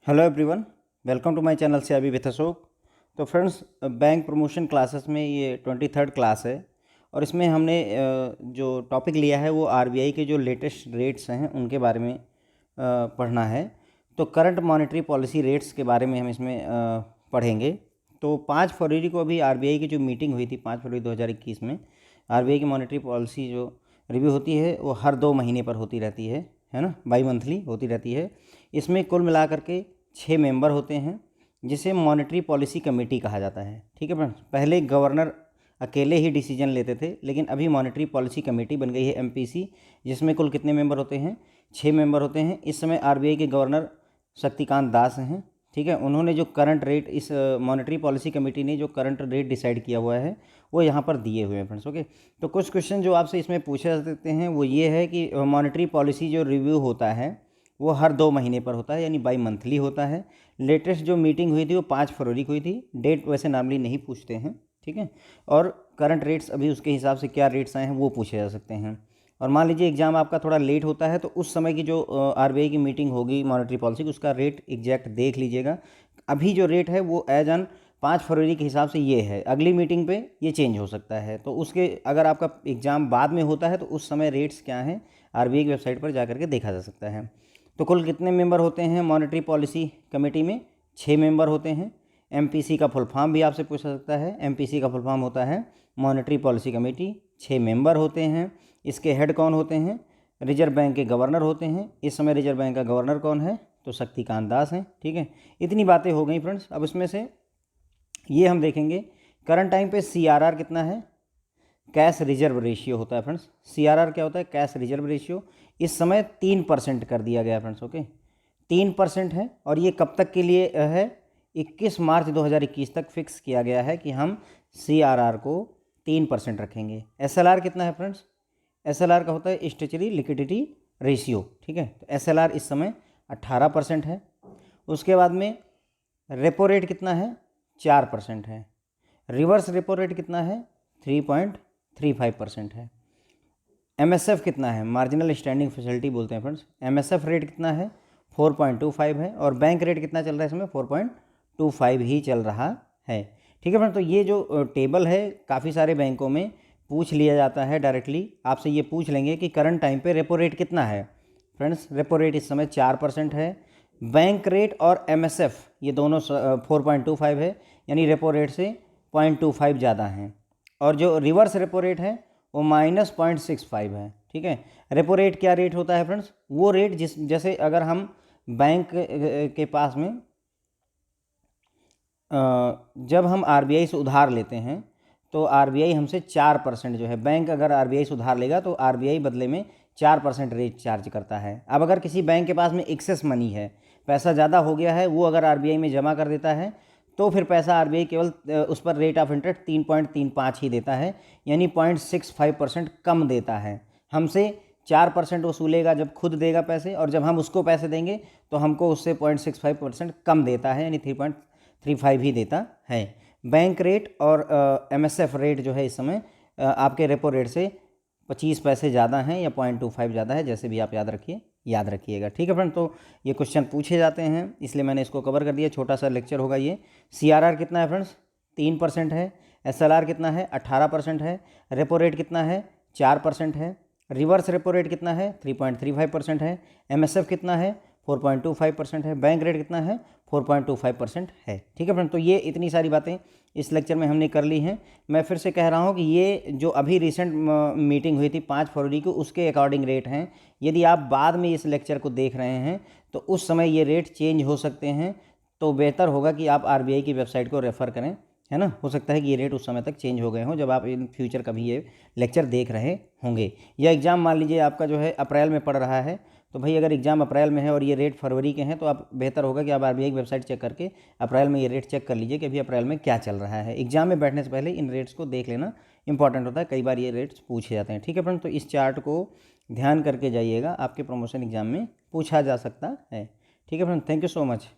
Hello everyone, welcome to my channel से अभी with Ashok. तो फ्रेंड्स, बैंक प्रमोशन क्लासेस में ये 23rd क्लास है और इसमें हमने जो टॉपिक लिया है वो आरबीआई के जो लेटेस्ट रेट्स हैं उनके बारे में पढ़ना है। तो करंट मॉनेटरी पॉलिसी रेट्स के बारे में हम इसमें पढ़ेंगे। तो 5 फरवरी को अभी आरबीआई की जो मीटिंग हुई थी 5 फरवरी 2021 में, आरबीआई की मॉनेटरी पॉलिसी जो रिव्यू होती है वो हर 2 महीने पर होती रहती है ना, बाई मंथली होती रहती है। इसमें कुल मिलाकर के 6 मेंबर होते हैं जिसे मॉनेटरी पॉलिसी कमेटी कहा जाता है। ठीक है फ्रेंड्स, पहले गवर्नर अकेले ही डिसीजन लेते थे, लेकिन अभी मॉनेटरी पॉलिसी कमेटी बन गई है एमपीसी, जिसमें कुल कितने मेंबर होते हैं? 6 मेंबर होते हैं। इस समय आरबीआई के गवर्नर शक्तिकांत दास हैं। ठीक है, उन्होंने जो करंट रेट, इस मॉनेटरी पॉलिसी कमेटी ने जो करंट रेट डिसाइड किया हुआ है वो यहाँ पर दिए हुए हैं फ्रेंड्स। ओके, तो कुछ क्वेश्चन जो आपसे इसमें पूछे जा सकते हैं वो ये है कि मॉनेटरी पॉलिसी जो रिव्यू होता है वो हर 2 महीने पर होता है, यानी बाई मंथली होता है। लेटेस्ट जो मीटिंग हुई थी वो 5 फरवरी को हुई थी। डेट वैसे नॉर्मली नहीं पूछते हैं, ठीक है। और करंट रेट्स अभी उसके हिसाब से क्या रेट्स आए हैं वो पूछे जा सकते हैं। और मान लीजिए एग्जाम आपका थोड़ा लेट होता है तो उस समय की जो आरबीआई की मीटिंग होगी मॉनेटरी पॉलिसी की, उसका रेट एग्जैक्ट देख लीजिएगा। अभी जो रेट है वो एज ऑन 5 फरवरी के हिसाब से ये है, अगली मीटिंग पे ये चेंज हो सकता है। तो उसके अगर आपका एग्ज़ाम बाद में होता है तो उस समय रेट्स क्या हैं आरबीआई की वेबसाइट पर जा करके देखा जा सकता है। तो कुल कितने मेंबर होते हैं मॉनेटरी पॉलिसी कमेटी में? 6 मेंबर होते हैं। एमपीसी का फुल फॉर्म भी आपसे पूछ सकता है। एमपीसी का फुल फॉर्म होता है मॉनेटरी पॉलिसी कमेटी। 6 मेंबर होते हैं। इसके हेड कौन होते हैं? रिजर्व बैंक के गवर्नर होते हैं। इस समय रिजर्व बैंक का गवर्नर कौन है? तो शक्तिकांत दास हैं। ठीक है, इतनी बातें हो गई फ्रेंड्स। अब इसमें से ये हम देखेंगे करंट टाइम पे सीआरआर कितना है? कैश रिजर्व रेशियो होता है फ्रेंड्स। सीआरआर क्या होता है? Cash reserve ratio. इस समय 3% कर दिया गया फ्रेंड्स। ओके, 3% है और ये कब तक के लिए है? 21 मार्च 2021 तक फिक्स किया गया है कि हम सीआरआर को 3% रखेंगे। एसएलआर कितना है फ्रेंड्स? एसएलआर का होता है स्टैच्यूटरी लिक्विडिटी रेशियो। ठीक है, तो एसएलआर इस समय 18% है। उसके बाद में रेपो रेट कितना है? 4% है। रिवर्स रेपो रेट कितना है? 3.35% है। एमएसएफ कितना है? मार्जिनल स्टैंडिंग फैसिलिटी बोलते हैं फ्रेंड्स। एमएसएफ रेट कितना है? 4.25 है। और बैंक रेट कितना चल रहा है इसमें? 4.25 ही चल रहा है। ठीक है फ्रेंड्स, तो ये जो टेबल है काफ़ी सारे बैंकों में पूछ लिया जाता है डायरेक्टली। आपसे ये पूछ लेंगे कि करंट टाइम पे रेपो रेट कितना है। फ्रेंड्स, रेपो रेट इस समय 4% है। बैंक रेट और एमएसएफ ये दोनों 4.25 है, यानी रेपो रेट से 0.25 ज़्यादा हैं। और जो रिवर्स रेपो रेट है वो -0.65 है। ठीक है, रेपो रेट क्या रेट होता है फ्रेंड्स? वो रेट जैसे अगर हम बैंक के पास में जब हम आरबीआई से उधार लेते हैं तो आरबीआई हमसे 4% जो है, बैंक अगर आरबीआई से उधार लेगा तो आरबीआई बदले में 4% रेट चार्ज करता है। अब अगर किसी बैंक के पास में एक्सेस मनी है, पैसा ज़्यादा हो गया है, वो अगर आरबीआई में जमा कर देता है तो फिर पैसा आरबीआई केवल उस पर रेट ऑफ इंटरेस्ट 3.35 ही देता है, यानी 0.65% कम देता है। हमसे 4% वसूलेगा जब खुद देगा पैसे, और जब हम उसको पैसे देंगे तो हमको उससे 0.65% कम देता है, यानी 3.35 ही देता है। बैंक रेट और एमएसएफ रेट जो है इस समय आपके रेपो रेट से 25 पैसे ज़्यादा हैं या 0.25 ज़्यादा है, जैसे भी आप याद रखिएगा। ठीक है फ्रेंड, तो ये क्वेश्चन पूछे जाते हैं इसलिए मैंने इसको कवर कर दिया। छोटा सा लेक्चर होगा ये। सीआरआर कितना है फ्रेंड्स? 3% है। एसएलआर कितना है? 18% है। रेपो रेट कितना है? 4% है। रिवर्स रेपो रेट कितना है? 3.35% है। एमएसएफ कितना है? 4.25% है। बैंक रेट कितना है? 4.25% है। ठीक है फ्रेंड, तो ये इतनी सारी बातें इस लेक्चर में हमने कर ली हैं। मैं फिर से कह रहा हूँ कि ये जो अभी रिसेंट मीटिंग हुई थी 5 फरवरी को, उसके अकॉर्डिंग रेट हैं। यदि आप बाद में इस लेक्चर को देख रहे हैं तो उस समय ये रेट चेंज हो सकते हैं, तो बेहतर होगा कि आप आरबीआई की वेबसाइट को रेफ़र करें, है ना। हो सकता है कि ये रेट उस समय तक चेंज हो गए हों जब आप इन फ्यूचर कभी ये लेक्चर देख रहे होंगे। या एग्ज़ाम मान लीजिए आपका जो है अप्रैल में पड़ रहा है, तो भाई अगर एग्ज़ाम अप्रैल में है और ये रेट फरवरी के हैं तो आप बेहतर होगा कि आप आरबीआई की वेबसाइट चेक करके अप्रैल में ये रेट चेक कर लीजिए कि अभी अप्रैल में क्या चल रहा है। एग्ज़ाम में बैठने से पहले इन रेट्स को देख लेना इंपॉर्टेंट होता है, कई बार ये रेट्स पूछे जाते हैं। ठीक है फ्रेंड, तो इस चार्ट को ध्यान करके जाइएगा, आपके प्रमोशन एग्ज़ाम में पूछा जा सकता है। ठीक है friend, thank you so much.